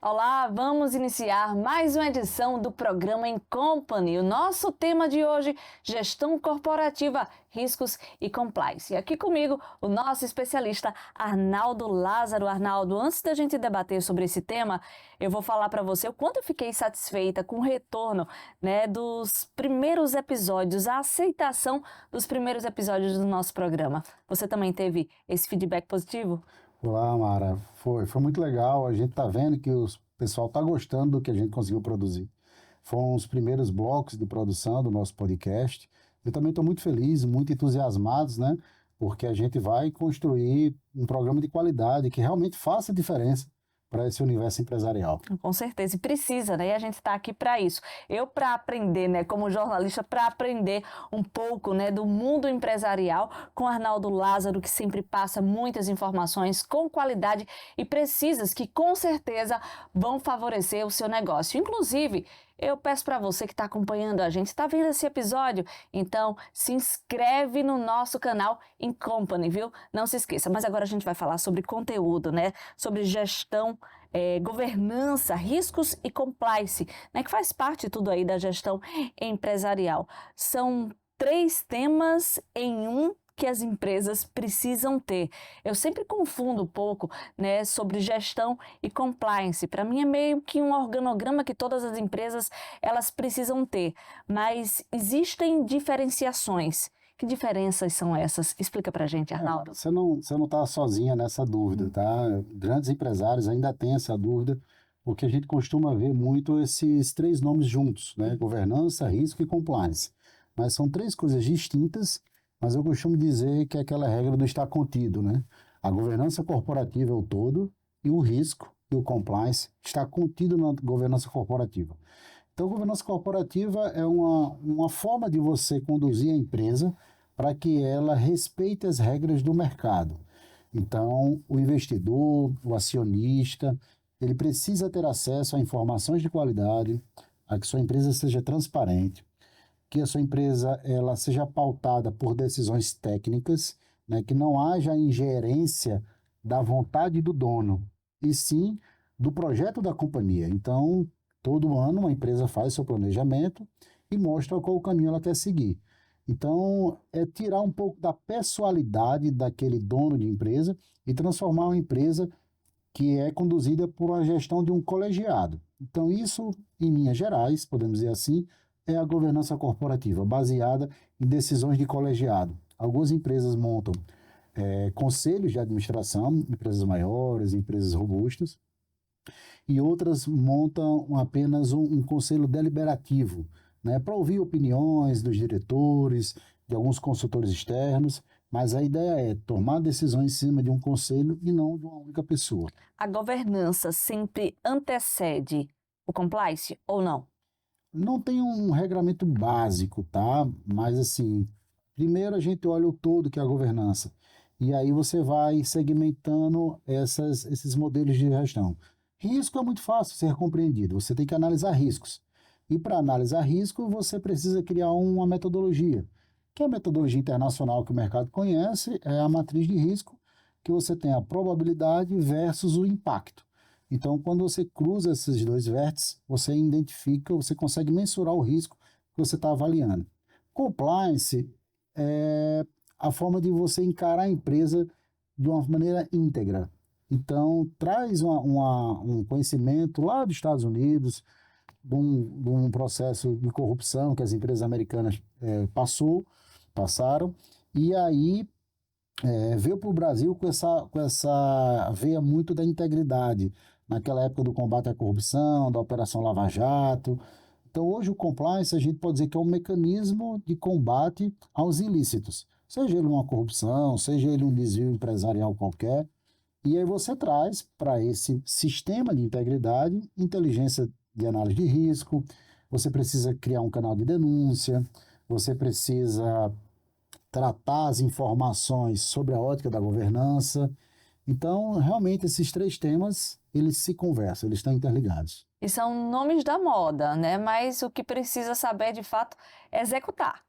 Olá, vamos iniciar mais uma edição do programa In Company. O nosso tema de hoje, gestão corporativa, riscos e compliance. E aqui comigo, o nosso especialista Arnaldo Lázaro. Arnaldo, antes da gente debater sobre esse tema, eu vou falar para você o quanto eu fiquei satisfeita com o retorno, dos primeiros episódios, a aceitação dos primeiros episódios do nosso programa. Você também teve esse feedback positivo? Olá, Mara. Foi muito legal. A gente está vendo que o pessoal está gostando do que a gente conseguiu produzir. Foram os primeiros blocos de produção do nosso podcast. Eu também estou muito feliz, muito entusiasmado, né? Porque a gente vai construir um programa de qualidade que realmente faça diferença para esse universo empresarial. Com certeza, e precisa, né? E a gente está aqui para isso. Eu, para aprender, como jornalista, para aprender um pouco, do mundo empresarial, com Arnaldo Lázaro, que sempre passa muitas informações com qualidade e precisas, que com certeza vão favorecer o seu negócio. Inclusive, eu peço para você que está acompanhando a gente, está vendo esse episódio? Então, se inscreve no nosso canal In Company, viu? Não se esqueça. Mas agora a gente vai falar sobre conteúdo, sobre gestão, governança, riscos e compliance, que faz parte tudo aí da gestão empresarial. São 3 temas em um que as empresas precisam ter. Eu sempre confundo um pouco, sobre gestão e compliance. Para mim é meio que um organograma que todas as empresas elas precisam ter, mas existem diferenciações. Que diferenças são essas? Explica pra gente, Arnaldo. Você não está sozinha nessa dúvida, tá? Grandes empresários ainda têm essa dúvida, porque a gente costuma ver muito esses 3 nomes juntos, Governança, risco e compliance. Mas são 3 coisas distintas, mas eu costumo dizer que é aquela regra do estar contido, A governança corporativa é o todo e o risco e o compliance está contido na governança corporativa. Então, a governança corporativa é uma forma de você conduzir a empresa para que ela respeite as regras do mercado. Então, o investidor, o acionista, ele precisa ter acesso a informações de qualidade, a que sua empresa seja transparente, que a sua empresa ela seja pautada por decisões técnicas, que não haja ingerência da vontade do dono, e sim do projeto da companhia. Então, todo ano uma empresa faz seu planejamento e mostra qual o caminho ela quer seguir. Então, é tirar um pouco da pessoalidade daquele dono de empresa e transformar uma empresa que é conduzida por uma gestão de um colegiado. Então, isso, em linhas gerais, podemos dizer assim, é a governança corporativa, baseada em decisões de colegiado. Algumas empresas montam conselhos de administração, empresas maiores, empresas robustas, e outras montam apenas um conselho deliberativo, para ouvir opiniões dos diretores, de alguns consultores externos, mas a ideia é tomar decisões em cima de um conselho e não de uma única pessoa. A governança sempre antecede o compliance ou não? Não tem um regramento básico, tá? Mas assim, primeiro a gente olha o todo que é a governança, e aí você vai segmentando esses modelos de gestão. Risco é muito fácil ser compreendido, você tem que analisar riscos. E para analisar risco, você precisa criar uma metodologia, que é a metodologia internacional que o mercado conhece, é a matriz de risco, que você tem a probabilidade versus o impacto. Então, quando você cruza esses 2 vértices, você identifica, você consegue mensurar o risco que você está avaliando. Compliance é a forma de você encarar a empresa de uma maneira íntegra. Então, traz um conhecimento lá dos Estados Unidos, de um processo de corrupção que as empresas americanas passaram, e aí veio para o Brasil com essa veia muito da integridade, naquela época do combate à corrupção, da Operação Lava Jato. Então, hoje o compliance a gente pode dizer que é um mecanismo de combate aos ilícitos, seja ele uma corrupção, seja ele um desvio empresarial qualquer. E aí você traz para esse sistema de integridade inteligência de análise de risco, você precisa criar um canal de denúncia, você precisa tratar as informações sobre a ótica da governança. Então, realmente, esses 3 temas, eles se conversam, eles estão interligados. E são nomes da moda, mas o que precisa saber, de fato, é executar.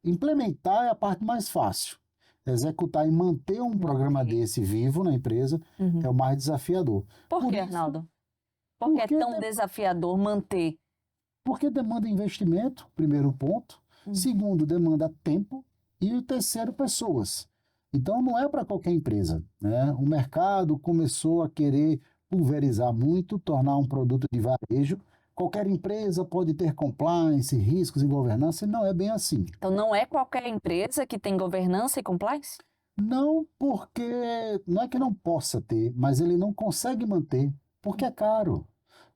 Implementar é a parte mais fácil. Executar e manter um programa desse vivo na empresa é o mais desafiador. Por quê, Arnaldo? Por que é Porque, tão desafiador manter? porque demanda investimento, primeiro ponto. Segundo, demanda tempo. E o terceiro, pessoas. Então, não é para qualquer empresa, né? O mercado começou a querer pulverizar muito, tornar um produto de varejo. Qualquer empresa pode ter compliance, riscos e governança, e não é bem assim. Então, não é qualquer empresa que tem governança e compliance? Não porque não é que não possa ter, mas ele não consegue manter, porque é caro,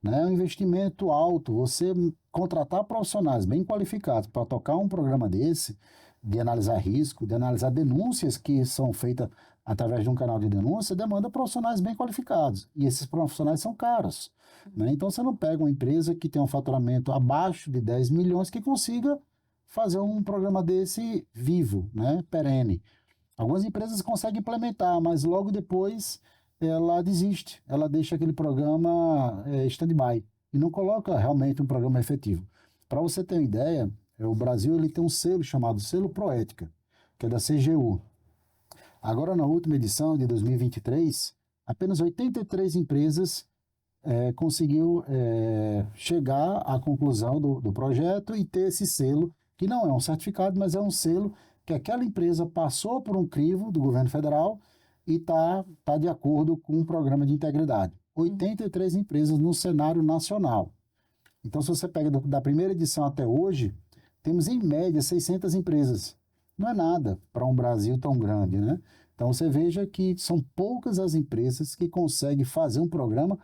né? É um investimento alto. Você contratar profissionais bem qualificados para tocar um programa desse, de analisar risco, de analisar denúncias que são feitas através de um canal de denúncia, demanda profissionais bem qualificados. E esses profissionais são caros, né? Então você não pega uma empresa que tem um faturamento abaixo de 10 milhões que consiga fazer um programa desse vivo, né? Perene. Algumas empresas conseguem implementar, mas logo depois ela desiste, ela deixa aquele programa stand-by e não coloca realmente um programa efetivo. Para você ter uma ideia, o Brasil ele tem um selo chamado Selo Proética, que é da CGU. Agora, na última edição de 2023, apenas 83 empresas conseguiu chegar à conclusão do projeto e ter esse selo, que não é um certificado, mas é um selo que aquela empresa passou por um crivo do governo federal e tá de acordo com um programa de integridade. 83 empresas no cenário nacional. Então, se você pega da primeira edição até hoje, temos em média 600 empresas. Não é nada para um Brasil tão grande, né? Então, você veja que são poucas as empresas que conseguem fazer um programa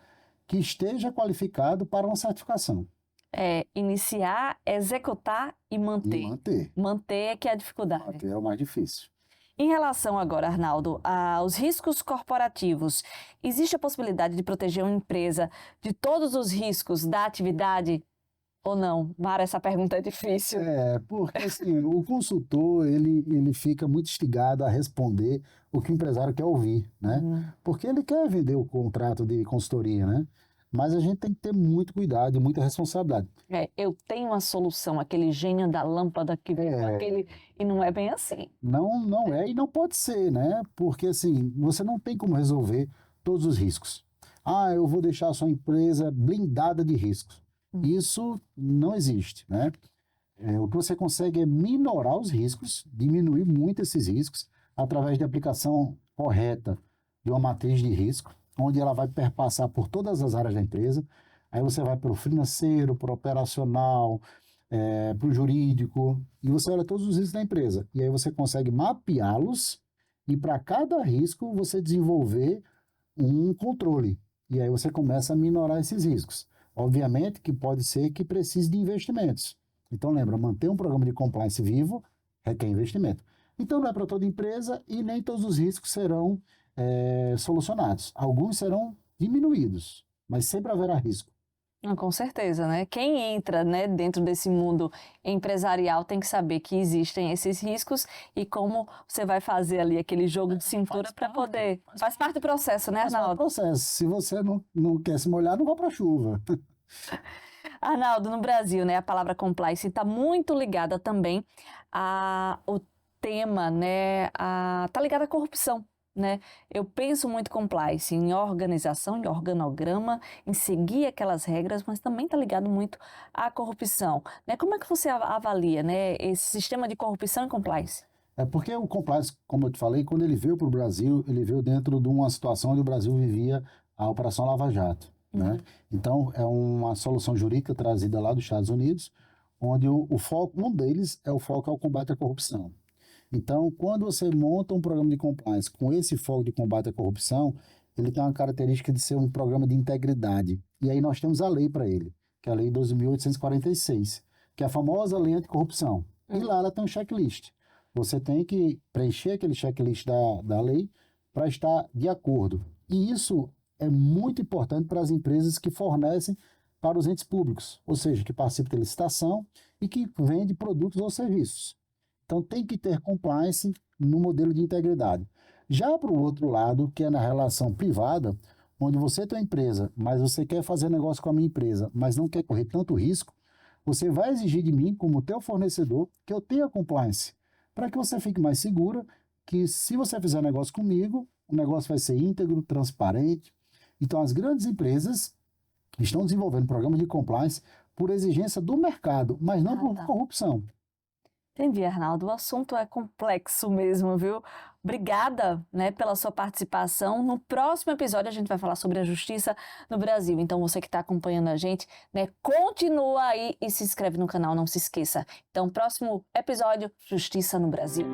que esteja qualificado para uma certificação. É iniciar, executar e E manter. manter. Manter é que é a dificuldade. Manter é o mais difícil. Em relação agora, Arnaldo, aos riscos corporativos, existe a possibilidade de proteger uma empresa de todos os riscos da atividade ou não? Mara, essa pergunta é difícil. Porque assim, o consultor, ele fica muito instigado a responder o que o empresário quer ouvir, né? Porque ele quer vender o contrato de consultoria, né? Mas a gente tem que ter muito cuidado e muita responsabilidade. Eu tenho uma solução, aquele gênio da lâmpada que veio, e não é bem assim. Não é e não pode ser, né? Porque assim, você não tem como resolver todos os riscos. Ah, eu vou deixar a sua empresa blindada de riscos. Isso não existe, né? O que você consegue é minorar os riscos, diminuir muito esses riscos, através de aplicação correta de uma matriz de risco, onde ela vai perpassar por todas as áreas da empresa. Aí você vai para o financeiro, para o operacional, para o jurídico, e você olha todos os riscos da empresa. E aí você consegue mapeá-los, e para cada risco você desenvolver um controle. E aí você começa a minorar esses riscos. Obviamente que pode ser que precise de investimentos. Então, lembra, manter um programa de compliance vivo requer investimento. Então, não é para toda empresa e nem todos os riscos serão solucionados. Alguns serão diminuídos, mas sempre haverá risco. Com certeza, né? Quem entra, né, dentro desse mundo empresarial tem que saber que existem esses riscos e como você vai fazer ali aquele jogo de cintura para poder... Faz parte do processo, né, Faz parte do Arnaldo? processo. Se você não quer se molhar, não vá para a chuva. Arnaldo, no Brasil, né, a palavra compliance está muito ligada também ao tema, né, tá ligada à corrupção, né? Eu penso muito compliance em organização, em organograma, em seguir aquelas regras, mas também está ligado muito à corrupção, né? Como é que você avalia, né, esse sistema de corrupção e compliance? Porque o compliance, como eu te falei, quando ele veio para o Brasil, ele veio dentro de uma situação onde o Brasil vivia a Operação Lava Jato, né? Então, é uma solução jurídica trazida lá dos Estados Unidos, onde o foco, um deles é o foco ao combate à corrupção. Então, quando você monta um programa de compliance com esse foco de combate à corrupção, ele tem uma característica de ser um programa de integridade. E aí nós temos a lei para ele, que é a Lei 12.846, que é a famosa lei anticorrupção. E lá ela tem um checklist. Você tem que preencher aquele checklist da lei para estar de acordo. E isso é muito importante para as empresas que fornecem para os entes públicos, ou seja, que participam de licitação e que vendem produtos ou serviços. Então, tem que ter compliance no modelo de integridade. Já para o outro lado, que é na relação privada, onde você tem uma empresa, mas você quer fazer negócio com a minha empresa, mas não quer correr tanto risco, você vai exigir de mim, como teu fornecedor, que eu tenha compliance, para que você fique mais segura que se você fizer negócio comigo, o negócio vai ser íntegro, transparente. Então, as grandes empresas estão desenvolvendo programas de compliance por exigência do mercado, mas não por corrupção. Entendi, Arnaldo. O assunto é complexo mesmo, viu? Obrigada, né, pela sua participação. No próximo episódio a gente vai falar sobre a justiça no Brasil. Então você que está acompanhando a gente, né, continua aí e se inscreve no canal, não se esqueça. Então, próximo episódio, Justiça no Brasil.